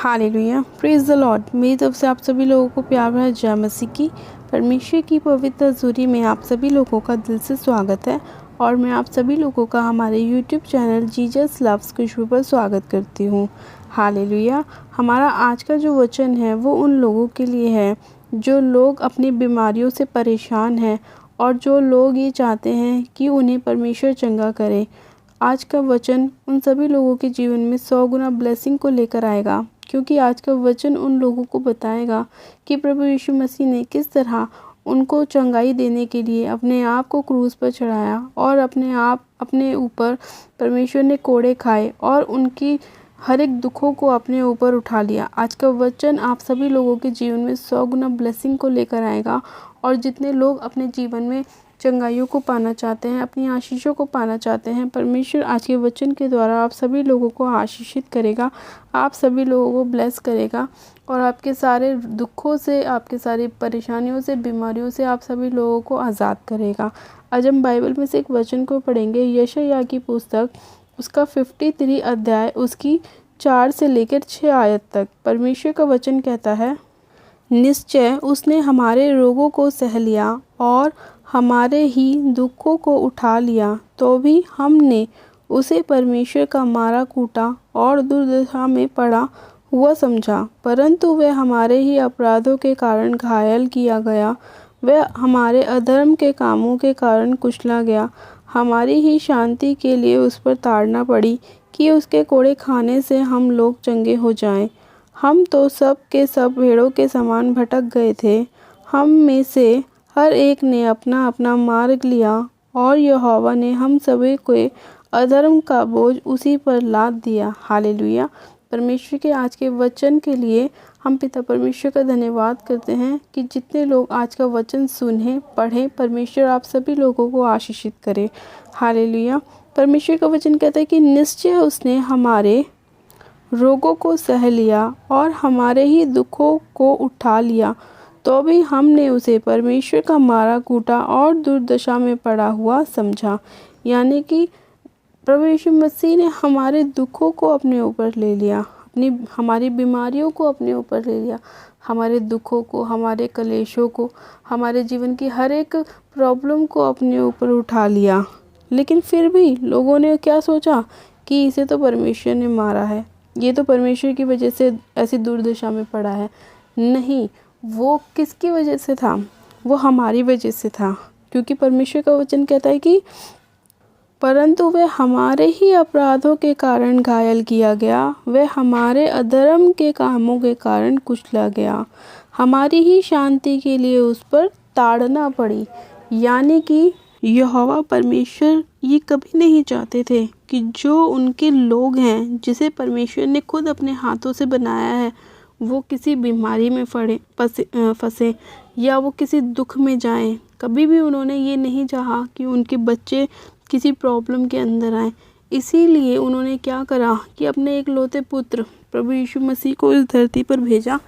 Hallelujah, praise the Lord. मेरी तरफ से आप सभी लोगों को प्यार भरा जय मसीह की। परमेश्वर की पवित्र हजूरी में आप सभी लोगों का दिल से स्वागत है और मैं आप सभी लोगों का हमारे यूट्यूब चैनल जीसस लव्स खुशबू पर स्वागत करती हूँ। हालेलुया। हमारा आज का जो वचन है वो उन लोगों के लिए है जो लोग अपनी बीमारियों से परेशान हैं और जो लोग ये चाहते हैं कि उन्हें परमेश्वर चंगा करे। आज का वचन उन सभी लोगों के जीवन में 100 गुना ब्लेसिंग को लेकर आएगा, क्योंकि आज का वचन उन लोगों को बताएगा कि प्रभु यीशु मसीह ने किस तरह उनको चंगाई देने के लिए अपने आप को क्रूस पर चढ़ाया और अपने ऊपर परमेश्वर ने कोड़े खाए और उनकी हर एक दुखों को अपने ऊपर उठा लिया। आज का वचन आप सभी लोगों के जीवन में 100 गुना ब्लेसिंग को लेकर आएगा और जितने लोग अपने जीवन में चंगाइयों को पाना चाहते हैं, अपनी आशीषों को पाना चाहते हैं, परमेश्वर आज के वचन के द्वारा आप सभी लोगों को आशीषित करेगा, आप सभी लोगों को ब्लेस करेगा और आपके सारे दुखों से, आपके सारी परेशानियों से, बीमारियों से आप सभी लोगों को आज़ाद करेगा। आज हम बाइबल में से एक वचन को पढ़ेंगे, यशायाह की पुस्तक, उसका 53 अध्याय, उसकी 4 से लेकर 6 आयत तक। परमेश्वर का वचन कहता है, निश्चय उसने हमारे रोगों को सह लिया और हमारे ही दुखों को उठा लिया, तो भी हमने उसे परमेश्वर का मारा कूटा और दुर्दशा में पड़ा हुआ समझा। परंतु वह हमारे ही अपराधों के कारण घायल किया गया, वह हमारे अधर्म के कामों के कारण कुचला गया। हमारी ही शांति के लिए उस पर ताड़ना पड़ी कि उसके कोड़े खाने से हम लोग चंगे हो जाएं। हम तो सब के सब भेड़ों के समान भटक गए थे, हम में से हर एक ने अपना अपना मार्ग लिया और यहोवा ने हम सभी को अधर्म का बोझ उसी पर लाद दिया। हालेलुया। परमेश्वर के आज के वचन के लिए हम पिता परमेश्वर का धन्यवाद करते हैं कि जितने लोग आज का वचन सुने, पढ़ें, परमेश्वर आप सभी लोगों को आशीषित करे। हालेलुया। परमेश्वर का वचन कहता है कि निश्चय उसने हमारे रोगों को सह लिया और हमारे ही दुखों को उठा लिया, तो भी हमने उसे परमेश्वर का मारा कूटा और दुर्दशा में पड़ा हुआ समझा। यानी कि प्रभु यीशु मसीह ने हमारे दुखों को अपने ऊपर ले लिया, हमारी बीमारियों को अपने ऊपर ले लिया, हमारे दुखों को, हमारे कलेशों को, हमारे जीवन की हर एक प्रॉब्लम को अपने ऊपर उठा लिया। लेकिन फिर भी लोगों ने क्या सोचा कि इसे तो परमेश्वर ने मारा है, ये तो परमेश्वर की वजह से ऐसी दुर्दशा में पड़ा है। नहीं, वो किसकी वजह से था? वो हमारी वजह से था, क्योंकि परमेश्वर का वचन कहता है कि परंतु वह हमारे ही अपराधों के कारण घायल किया गया, वह हमारे अधर्म के कामों के कारण कुचला गया, हमारी ही शांति के लिए उस पर ताड़ना पड़ी। यानी कि यहोवा परमेश्वर ये कभी नहीं चाहते थे कि जो उनके लोग हैं, जिसे परमेश्वर ने खुद अपने हाथों से बनाया है, वो किसी बीमारी में फंसे या वो किसी दुख में जाएं। कभी भी उन्होंने ये नहीं चाहा कि उनके बच्चे किसी प्रॉब्लम के अंदर आए। इसीलिए उन्होंने क्या करा कि अपने एक लौते पुत्र प्रभु यीशु मसीह को इस धरती पर भेजा,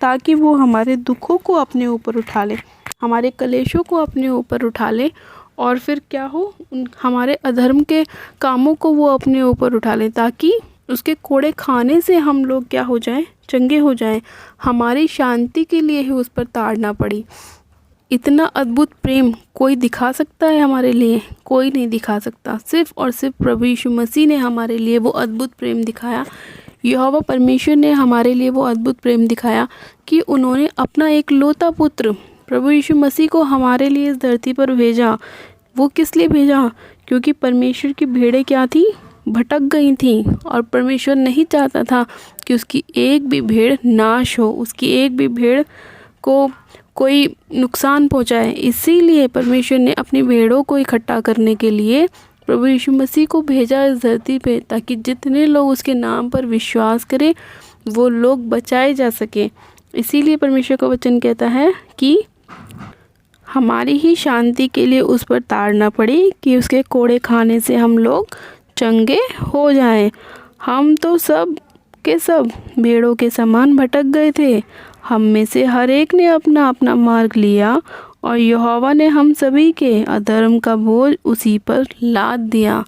ताकि वो हमारे दुखों को अपने ऊपर उठा ले, हमारे कलेशों को अपने ऊपर उठा ले और फिर क्या हो, हमारे अधर्म के कामों को वो अपने ऊपर उठा ले, ताकि उसके कोड़े खाने से हम लोग क्या हो जाएं, चंगे हो जाएं। हमारी शांति के लिए ही उस पर ताड़ना पड़ी। इतना अद्भुत प्रेम कोई दिखा सकता है हमारे लिए? कोई नहीं दिखा सकता। सिर्फ और सिर्फ प्रभु यीशु मसीह ने हमारे लिए वो अद्भुत प्रेम दिखाया। यहोवा परमेश्वर ने हमारे लिए वो अद्भुत प्रेम दिखाया कि उन्होंने अपना एक लौता पुत्र प्रभु यीशु मसीह को हमारे लिए इस धरती पर भेजा। वो किस लिए भेजा? क्योंकि परमेश्वर की भेड़ें क्या थी? भटक गई थी और परमेश्वर नहीं चाहता था कि उसकी एक भी भेड़ नाश हो, उसकी एक भी भेड़ को कोई नुकसान पहुंचाए। इसीलिए परमेश्वर ने अपनी भेड़ों को इकट्ठा करने के लिए प्रभु यीशु मसीह को भेजा इस धरती पे, ताकि जितने लोग उसके नाम पर विश्वास करें वो लोग बचाए जा सके। इसीलिए परमेश्वर का वचन कहता है कि हमारी ही शांति के लिए उस पर ताड़ना पड़ी कि उसके कोड़े खाने से हम लोग चंगे हो जाएं। हम तो सब के सब भेड़ों के समान भटक गए थे, हम में से हर एक ने अपना अपना मार्ग लिया और यहोवा ने हम सभी के अधर्म का बोझ उसी पर लाद दिया।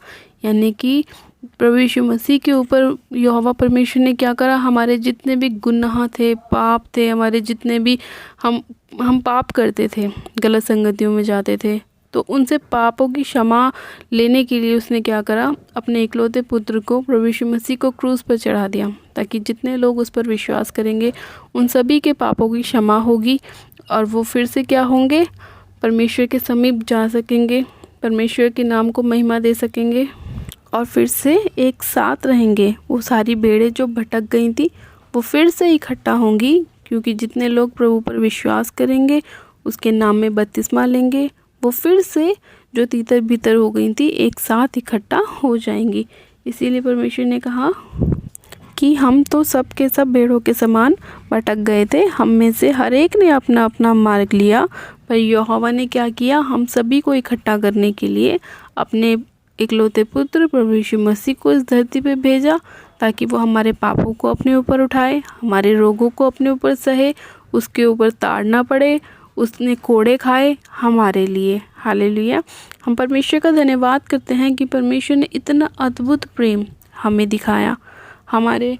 यानी कि प्रभु यीशु मसीह के ऊपर यहोवा परमेश्वर ने क्या करा, हमारे जितने भी गुनाह थे, पाप थे, हमारे जितने भी हम पाप करते थे, गलत संगतियों में जाते थे, तो उनसे पापों की क्षमा लेने के लिए उसने क्या करा, अपने इकलौते पुत्र को प्रभु यीशु मसीह को क्रूस पर चढ़ा दिया, ताकि जितने लोग उस पर विश्वास करेंगे उन सभी के पापों की क्षमा होगी और वो फिर से क्या होंगे, परमेश्वर के समीप जा सकेंगे, परमेश्वर के नाम को महिमा दे सकेंगे और फिर से एक साथ रहेंगे। वो सारी भेड़ें जो भटक गई थी वो फिर से इकट्ठा होंगी, क्योंकि जितने लोग प्रभु पर विश्वास करेंगे, उसके नाम में बपतिस्मा लेंगे, वो फिर से जो तीतर भीतर हो गई थी एक साथ इकट्ठा हो जाएंगी। इसीलिए परमेश्वर ने कहा कि हम तो सब के सब भेड़ों के समान भटक गए थे, हम में से हर एक ने अपना अपना मार्ग लिया, पर यहोवा ने क्या किया, हम सभी को इकट्ठा करने के लिए अपने इकलौते पुत्र प्रभु यीशु मसीह को इस धरती पे भेजा, ताकि वो हमारे पापों को अपने ऊपर उठाए, हमारे रोगों को अपने ऊपर सहे, उसके ऊपर ताड़ ना पड़े, उसने कोड़े खाए हमारे लिए। हालेलुया। हम परमेश्वर का धन्यवाद करते हैं कि परमेश्वर ने इतना अद्भुत प्रेम हमें दिखाया, हमारे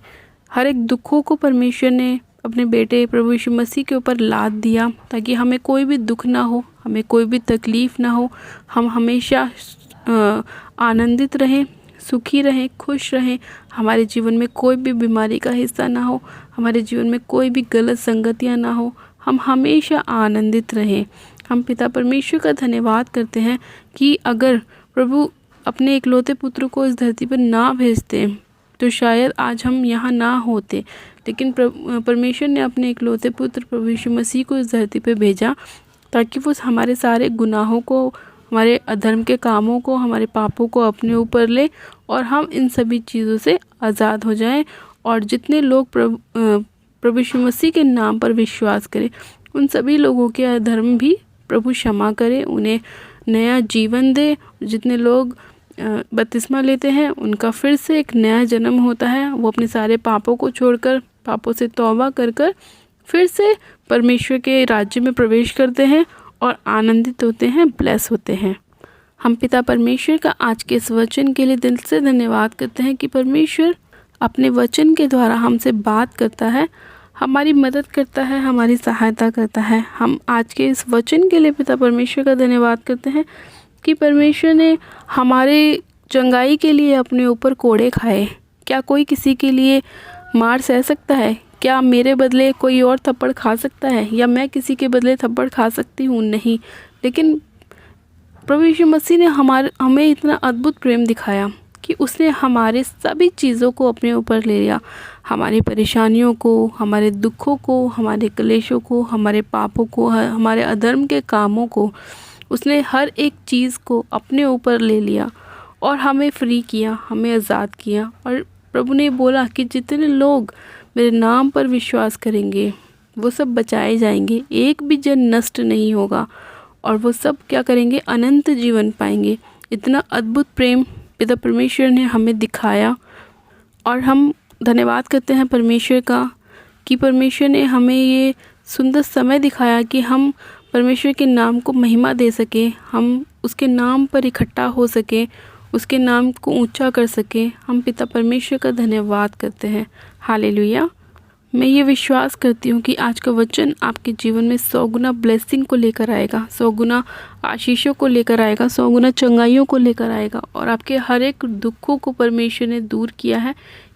हर एक दुखों को परमेश्वर ने अपने बेटे प्रभु यीशु मसीह के ऊपर लाद दिया, ताकि हमें कोई भी दुख ना हो, हमें कोई भी तकलीफ़ ना हो, हम हमेशा आनंदित रहें, सुखी रहें, खुश रहें, हमारे जीवन में कोई भी बीमारी का हिस्सा ना हो, हमारे जीवन में कोई भी गलत संगतियाँ ना हो, हम हमेशा आनंदित रहें। हम पिता परमेश्वर का धन्यवाद करते हैं कि अगर प्रभु अपने इकलौते पुत्र को इस धरती पर ना भेजते तो शायद आज हम यहाँ ना होते, लेकिन परमेश्वर ने अपने इकलौते पुत्र प्रभु यीशु मसीह को इस धरती पर भेजा, ताकि वो हमारे सारे गुनाहों को, हमारे अधर्म के कामों को, हमारे पापों को अपने ऊपर ले और हम इन सभी चीज़ों से आज़ाद हो जाएं। और जितने लोग प्रभु यीशु मसीह के नाम पर विश्वास करें, उन सभी लोगों के अधर्म भी प्रभु क्षमा करे, उन्हें नया जीवन दे। जितने लोग बपतिस्मा लेते हैं उनका फिर से एक नया जन्म होता है, वो अपने सारे पापों को छोड़कर, पापों से तौबा कर कर फिर से परमेश्वर के राज्य में प्रवेश करते हैं और आनंदित होते हैं, ब्लेस होते हैं। हम पिता परमेश्वर का आज के इस वचन के लिए दिल से धन्यवाद करते हैं कि परमेश्वर अपने वचन के द्वारा हमसे बात करता है, हमारी मदद करता है, हमारी सहायता करता है। हम आज के इस वचन के लिए पिता परमेश्वर का धन्यवाद करते हैं कि परमेश्वर ने हमारे चंगाई के लिए अपने ऊपर कोड़े खाए। क्या कोई किसी के लिए मार सह सकता है? क्या मेरे बदले कोई और थप्पड़ खा सकता है, या मैं किसी के बदले थप्पड़ खा सकती हूँ? नहीं। लेकिन प्रभु यीशु मसीह ने हमें इतना अद्भुत प्रेम दिखाया कि उसने हमारे सभी चीज़ों को अपने ऊपर ले लिया, हमारी परेशानियों को, हमारे दुखों को, हमारे क्लेशों को, हमारे पापों को, हमारे अधर्म के कामों को, उसने हर एक चीज़ को अपने ऊपर ले लिया और हमें फ्री किया, हमें आज़ाद किया। और प्रभु ने बोला कि जितने लोग मेरे नाम पर विश्वास करेंगे वो सब बचाए जाएंगे, एक भी जन नष्ट नहीं होगा, और वो सब क्या करेंगे, अनंत जीवन पाएंगे। इतना अद्भुत प्रेम पिता परमेश्वर ने हमें दिखाया, और हम धन्यवाद करते हैं परमेश्वर का कि परमेश्वर ने हमें ये सुंदर समय दिखाया कि हम परमेश्वर के नाम को महिमा दे सकें, हम उसके नाम पर इकट्ठा हो सकें, उसके नाम को ऊंचा कर सकें। हम पिता परमेश्वर का धन्यवाद करते हैं। हालेलुया। मैं ये विश्वास करती हूँ कि आज का वचन आपके जीवन में 100 गुना ब्लेसिंग को लेकर आएगा, 100 गुना आशीषों को लेकर आएगा, 100 गुना चंगाइयों को लेकर आएगा, और आपके हर एक दुखों को परमेश्वर ने दूर किया है।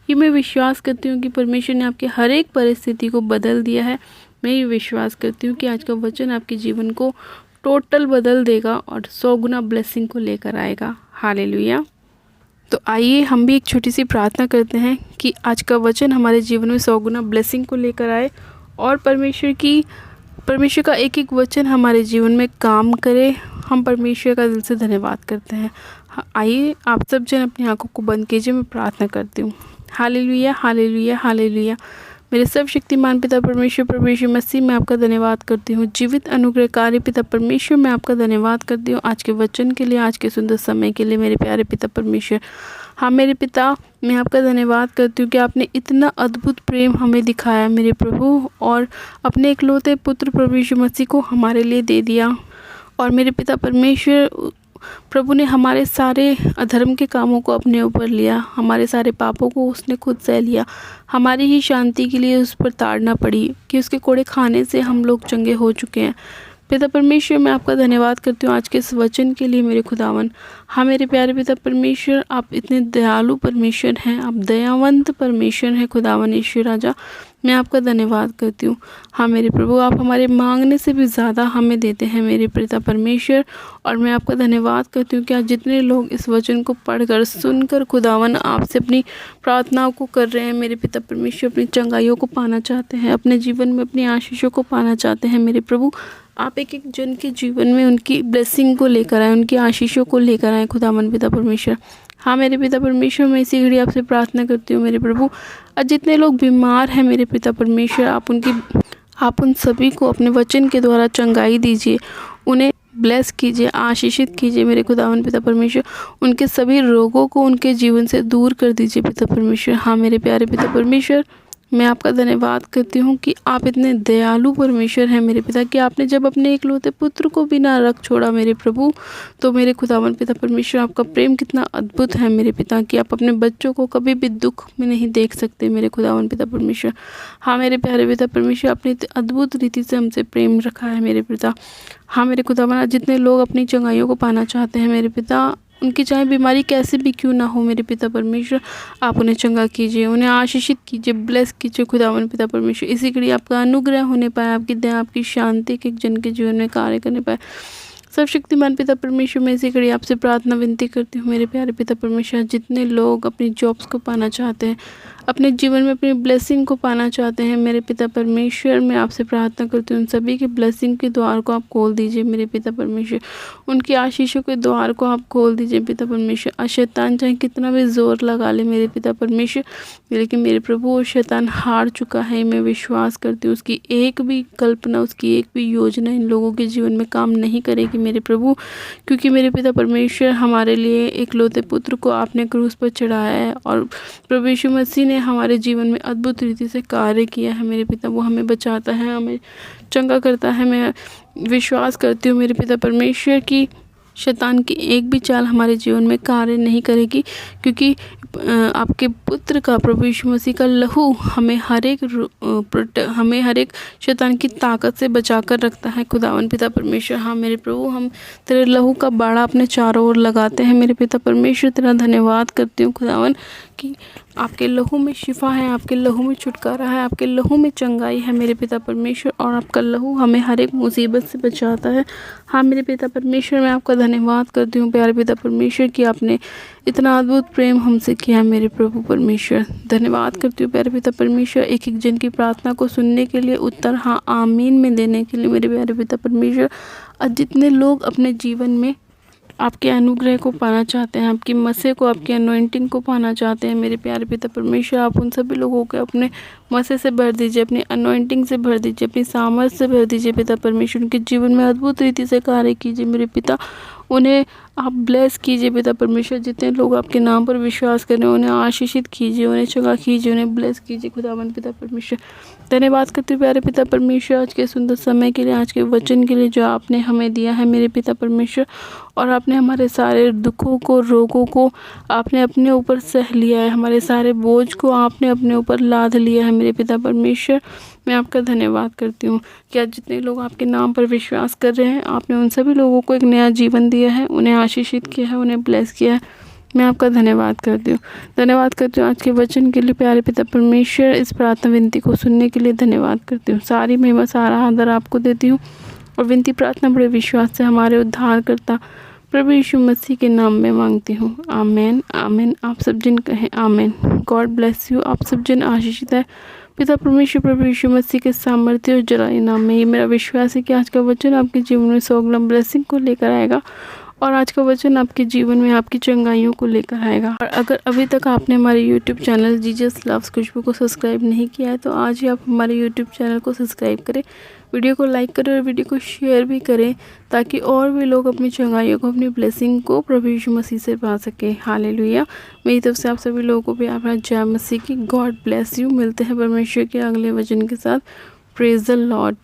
ये मैं विश्वास करती हूँ कि परमेश्वर ने आपके हर एक परिस्थिति को बदल दिया है। मैं ये विश्वास करती हूँ कि आज का वचन आपके जीवन को टोटल बदल देगा और 100 गुना ब्लेसिंग को लेकर आएगा। हालेलुया। तो आइए हम भी एक छोटी सी प्रार्थना करते हैं कि आज का वचन हमारे जीवन में 100 गुना ब्लेसिंग को लेकर आए, और परमेश्वर का एक एक वचन हमारे जीवन में काम करे। हम परमेश्वर का दिल से धन्यवाद करते हैं। आइए आप सब जन अपनी आंखों को बंद कीजिए, मैं प्रार्थना करती हूँ। Hallelujah, hallelujah, hallelujah. मेरे सर्वशक्तिमान पिता परमेश्वर प्रभु यीशु मसीह, मैं आपका धन्यवाद करती हूँ। जीवित अनुग्रहकारी पिता परमेश्वर, मैं आपका धन्यवाद करती हूँ आज के वचन के लिए, आज के सुंदर समय के लिए मेरे प्यारे पिता परमेश्वर। हाँ मेरे पिता, मैं आपका धन्यवाद करती हूँ कि आपने इतना अद्भुत प्रेम हमें दिखाया मेरे प्रभु, और अपने इकलौते पुत्र प्रभु यीशु मसीह को हमारे लिए दे दिया। और मेरे पिता परमेश्वर, प्रभु ने हमारे सारे अधर्म के कामों को अपने ऊपर लिया, हमारे सारे पापों को उसने खुद सह लिया। हमारी ही शांति के लिए उस पर ताड़ना पड़ी कि उसके कोड़े खाने से हम लोग चंगे हो चुके हैं। पिता परमेश्वर, मैं आपका धन्यवाद करती हूँ आज के इस वचन के लिए मेरे खुदावन। हाँ मेरे प्यारे पिता परमेश्वर, आप इतने दयालु परमेश्वर हैं, आप दयावंत परमेश्वर हैं खुदावन ईश्वर राजा। मैं आपका धन्यवाद करती हूँ। हाँ मेरे प्रभु, आप हमारे मांगने से भी ज़्यादा हमें देते हैं मेरे पिता परमेश्वर। और मैं आपका धन्यवाद करती हूँ कि आज जितने लोग इस वचन को पढ़कर सुनकर खुदावन आपसे अपनी प्रार्थनाओं को कर रहे हैं मेरे पिता परमेश्वर, अपनी चंगाइयों को पाना चाहते हैं, अपने जीवन में अपनी आशीषों को पाना चाहते हैं मेरे प्रभु, आप एक एक जन के जीवन में उनकी ब्लेसिंग को लेकर आए, उनकी आशीषों को लेकर आए खुदावन पिता परमेश्वर। हाँ मेरे पिता परमेश्वर, मैं इसी घड़ी आपसे प्रार्थना करती हूँ मेरे प्रभु, आज जितने लोग बीमार हैं मेरे पिता परमेश्वर, आप उन सभी को अपने वचन के द्वारा चंगाई दीजिए, उन्हें ब्लेस कीजिए, आशीषित कीजिए मेरे खुदावन पिता परमेश्वर, उनके सभी रोगों को उनके जीवन से दूर कर दीजिए पिता परमेश्वर। हाँ मेरे प्यारे पिता परमेश्वर, मैं आपका धन्यवाद करती हूँ कि आप इतने दयालु परमेश्वर हैं मेरे पिता, कि आपने जब अपने इकलौते पुत्र को भी ना रख छोड़ा मेरे प्रभु, तो मेरे खुदावन पिता परमेश्वर, आपका प्रेम कितना अद्भुत है मेरे पिता, कि आप अपने बच्चों को कभी भी दुख में नहीं देख सकते मेरे खुदावन पिता परमेश्वर। हाँ मेरे प्यारे पिता परमेश्वर, आपने इतनी अद्भुत रीति से हमसे प्रेम रखा है मेरे पिता। हाँ मेरे खुदावन, जितने लोग अपनी चंगाइयों को पाना चाहते हैं मेरे पिता, उनकी चाहे बीमारी कैसी भी क्यों ना हो मेरे पिता परमेश्वर, आप उन्हें चंगा कीजिए, उन्हें आशीषित कीजिए, ब्लेस कीजिए खुदावन पिता परमेश्वर। इसी घड़ी आपका अनुग्रह होने पाए, आपकी दया, आपकी शांति एक जन के जीवन में कार्य करने पाए। सर्वशक्तिमान पिता परमेश्वर, मैं इसी घड़ी आपसे प्रार्थना विनती करती हूँ मेरे प्यारे पिता परमेश्वर, जितने लोग अपनी जॉब्स को पाना चाहते हैं, अपने जीवन में अपनी ब्लेसिंग को पाना चाहते हैं मेरे पिता परमेश्वर, मैं आपसे प्रार्थना करती हूँ उन सभी के ब्लेसिंग के द्वार को आप खोल दीजिए मेरे पिता परमेश्वर, उनकी आशीषों के द्वार को आप खोल दीजिए पिता परमेश्वर। शैतान चाहे कितना भी जोर लगा ले मेरे पिता परमेश्वर, लेकिन मेरे प्रभु शैतान हार चुका है, मैं विश्वास करती हूँ। उसकी एक भी कल्पना, उसकी एक भी योजना इन लोगों के जीवन में काम नहीं करेगी मेरे प्रभु, क्योंकि मेरे पिता परमेश्वर, हमारे लिए इकलौते पुत्र को आपने क्रूस पर चढ़ाया है, और प्रभु यीशु मसीह ने हमारे जीवन में अद्भुत रीति से कार्य किया है मेरे पिता। वो हमें बचाता है, हमें चंगा करता है। मैं विश्वास करती हूँ मेरे पिता परमेश्वर की शैतान की एक भी चाल हमारे जीवन में कार्य नहीं करेगी, क्योंकि आपके पुत्र का, प्रभु यीशु मसीह का लहू हमें हर एक शैतान की ताकत से बचा कर रखता है खुदावन पिता परमेश्वर। हाँ मेरे प्रभु, हम तेरे लहू का बाड़ा अपने चारों ओर लगाते हैं मेरे पिता परमेश्वर। तेरा धन्यवाद करती हूँ खुदावन कि आपके लहू में शिफा है, आपके लहू में छुटकारा है, आपके लहू में चंगाई है मेरे पिता परमेश्वर, और आपका लहू हमें हर एक मुसीबत से बचाता है। हाँ मेरे पिता परमेश्वर, मैं आपका धन्यवाद करती हूँ प्यारे पिता परमेश्वर कि आपने इतना अद्भुत प्रेम हमसे किया है मेरे प्रभु परमेश्वर। धन्यवाद करती हूँ प्यारे पिता परमेश्वर, एक एक जन की प्रार्थना को सुनने के लिए, उत्तर हाँ आमीन में देने के लिए मेरे प्यारे पिता परमेश्वर। और जितने लोग अपने जीवन में आपके अनुग्रह को पाना चाहते हैं, आपकी मसे को, आपकी अनॉइंटिंग को पाना चाहते हैं मेरे प्यारे पिता परमेश्वर, आप उन सभी लोगों को अपने मसे से भर दीजिए, अपनी अनॉइंटिंग से भर दीजिए, अपनी सामर्थ से भर दीजिए पिता परमेश्वर। उनके जीवन में अद्भुत रीति से कार्य कीजिए मेरे पिता, उन्हें आप ब्लेस कीजिए पिता परमेश्वर। जितने लोग आपके नाम पर विश्वास करें उन्हें आशीषित कीजिए, उन्हें चंगा कीजिए, उन्हें ब्लेस कीजिए खुदावन पिता परमेश्वर। धन्यवाद करते प्यारे पिता परमेश्वर आज के सुंदर समय के लिए, आज के वचन के लिए जो आपने हमें दिया है मेरे पिता परमेश्वर, और आपने हमारे सारे दुखों को, रोगों को आपने अपने ऊपर सह लिया है, हमारे सारे बोझ को आपने अपने ऊपर लाद लिया है मेरे पिता परमेश्वर। मैं आपका धन्यवाद करती हूँ कि आज जितने लोग आपके नाम पर विश्वास कर रहे हैं, आपने उन सभी लोगों को एक नया जीवन दिया है, उन्हें आशीषित किया है, उन्हें ब्लेस किया है। मैं आपका धन्यवाद करती हूँ। धन्यवाद करती हूँ आज के वचन के लिए प्यारे पिता परमेश्वर, इस प्रार्थना विनती को सुनने के लिए धन्यवाद करती हूँ। सारी महिमा, सारा आदर आपको देती हूँ, और विनती प्रार्थना बड़े विश्वास से हमारे उद्धार करता प्रभु यीशु मसीह के नाम में मांगती हूँ, आमेन आमेन। आप सब जन कहें आमेन। God bless you. आप सब जन आशीषित है पिता परमेश्वर प्रभु यीशु मसीह के सामर्थ्य और जलाए नाम में। ये मेरा विश्वास है कि आज का वचन आपके जीवन में सौगलम ब्लेसिंग को लेकर आएगा, और आज का वचन आपके जीवन में आपकी चंगाइयों को लेकर आएगा। और अगर अभी तक आपने हमारे यूट्यूब चैनल जीसस लव्स खुशबू को सब्सक्राइब नहीं किया है, तो आज ही आप हमारे यूट्यूब चैनल को सब्सक्राइब करें, वीडियो को लाइक करें और वीडियो को शेयर भी करें, ताकि और भी लोग अपनी चंगाइयों को, अपनी ब्लेसिंग को प्रभु यीशु मसीह से पा सके। हालेलुया। मेरी तरफ से आप सभी लोगों को भी आप जय मसीह की। God bless you. मिलते हैं परमेश्वर के अगले वचन के साथ। Praise the Lord.